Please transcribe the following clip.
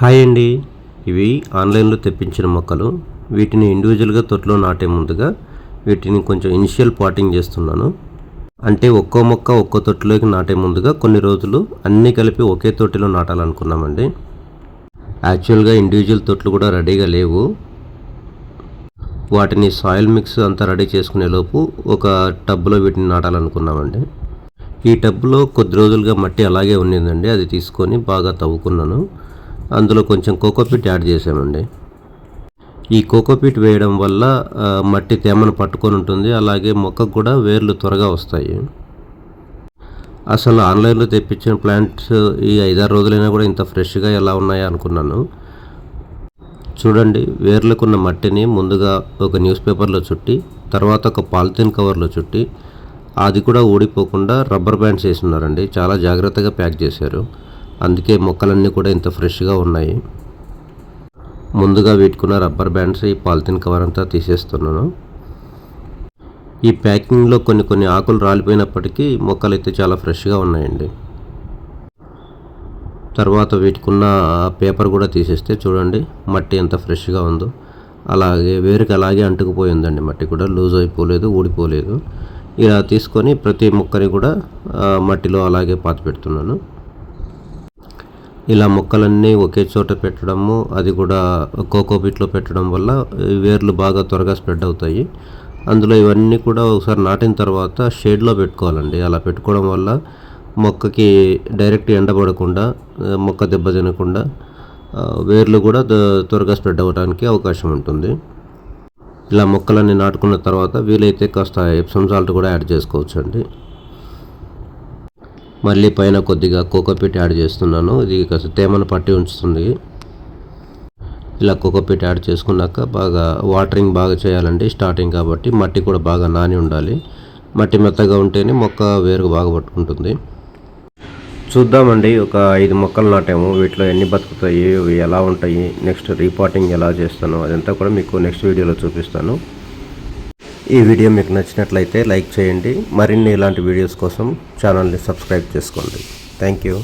Hi అండి. ఇవి ఆన్లైన్లో తెప్పించిన మొక్కలు. వీటిని ఇండివిజువల్గా తొట్టులో నాటే ముందుగా వీటిని కొంచెం ఇనిషియల్ పాటింగ్ చేస్తున్నాను. అంటే ఒక్కో మొక్క ఒక్కో తొట్టులోకి నాటే ముందుగా కొన్ని రోజులు అన్నీ కలిపి ఒకే తొట్టిలో నాటాలనుకున్నామండి. యాక్చువల్గా ఇండివిజువల్ తొట్లు కూడా రెడీగా లేవు. వాటిని సాయిల్ మిక్స్ అంతా రెడీ చేసుకునే లోపు ఒక టబ్లో వీటిని నాటాలనుకున్నామండి. ఈ టబ్లో కొద్ది రోజులుగా మట్టి అలాగే ఉండిందండి. అది తీసుకొని బాగా తవ్వుకున్నాను. అందులో కొంచెం కోకోపీట్ యాడ్ చేసామండి. ఈ కోకోపీట్ వేయడం వల్ల మట్టి తేమను పట్టుకొని ఉంటుంది. అలాగే మొక్కకు కూడా వేర్లు త్వరగా వస్తాయి. అసలు ఆన్లైన్లో తెప్పించిన ప్లాంట్స్ ఈ 5-6 రోజులైనా కూడా ఇంత ఫ్రెష్గా ఎలా ఉన్నాయా అనుకున్నాను. చూడండి, వేర్లకున్న మట్టిని ముందుగా ఒక న్యూస్ పేపర్లో చుట్టి, తర్వాత ఒక పాలిథిన్ కవర్లో చుట్టి, అది కూడా ఊడిపోకుండా రబ్బర్ బ్యాండ్స్ వేసి ఉన్నారండి. చాలా జాగ్రత్తగా ప్యాక్ చేశారు. అందుకే మొక్కలన్నీ కూడా ఇంత ఫ్రెష్గా ఉన్నాయి. ముందుగా వీటికున్న రబ్బర్ బ్యాండ్స్ ఈ పాలిథిన్ కవర్ అంతా తీసేస్తున్నాను. ఈ ప్యాకింగ్లో కొన్ని ఆకులు రాలిపోయినప్పటికీ మొక్కలు అయితే చాలా ఫ్రెష్గా ఉన్నాయండి. తర్వాత వీటికున్న పేపర్ కూడా తీసేస్తే చూడండి మట్టి ఎంత ఫ్రెష్గా ఉందో. అలాగే వేరుకి అలాగే అంటుకుపోయిందండి. మట్టి కూడా లూజ్ అయిపోలేదు, ఊడిపోలేదు. ఇలా తీసుకొని ప్రతి మొక్కని కూడా మట్టిలో అలాగే పాతి పెడుతున్నాను. ఇలా మొక్కలన్నీ ఒకే చోట పెట్టడము, అది కూడా కోకోపీట్లో పెట్టడం వల్ల వేర్లు బాగా త్వరగా స్ప్రెడ్ అవుతాయి. అందులో ఇవన్నీ కూడా ఒకసారి నాటిన తర్వాత షేడ్లో పెట్టుకోవాలండి. అలా పెట్టుకోవడం వల్ల మొక్కకి డైరెక్ట్ ఎండబడకుండా, మొక్క దెబ్బ తినకుండా వేర్లు కూడా త్వరగా స్ప్రెడ్ అవ్వడానికి అవకాశం ఉంటుంది. ఇలా మొక్కలన్నీ నాటుకున్న తర్వాత వీలైతే కాస్త ఎప్సమ్ సాల్ట్ కూడా యాడ్ చేసుకోవచ్చు అండి. మళ్ళీ పైన కొద్దిగా కోకోపీట్ యాడ్ చేస్తున్నాను. ఇది కాస్త తేమను పట్టి ఉంచుతుంది. ఇలా కోకోపీట్ యాడ్ చేసుకున్నాక బాగా వాటరింగ్ బాగా చేయాలండి. స్టార్టింగ్ కాబట్టి మట్టి కూడా బాగా నాని ఉండాలి. మట్టి మెత్తగా ఉంటేనే మొక్క వేరుగా బాగా పట్టుకుంటుంది. చూద్దామండి, ఒక 5 మొక్కలు నాటాము. వీటిలో ఎన్ని బతుకుతాయి, ఇవి ఎలా ఉంటాయి, నెక్స్ట్ రీపాటింగ్ ఎలా చేస్తాను అదంతా కూడా మీకు నెక్స్ట్ వీడియోలో చూపిస్తాను. ఈ వీడియో మీకు నచ్చినట్లయితే లైక్ చేయండి. మరిన్ని ఇలాంటి వీడియోస్ కోసం ఛానల్ని సబ్స్క్రైబ్ చేసుకోండి. Thank you.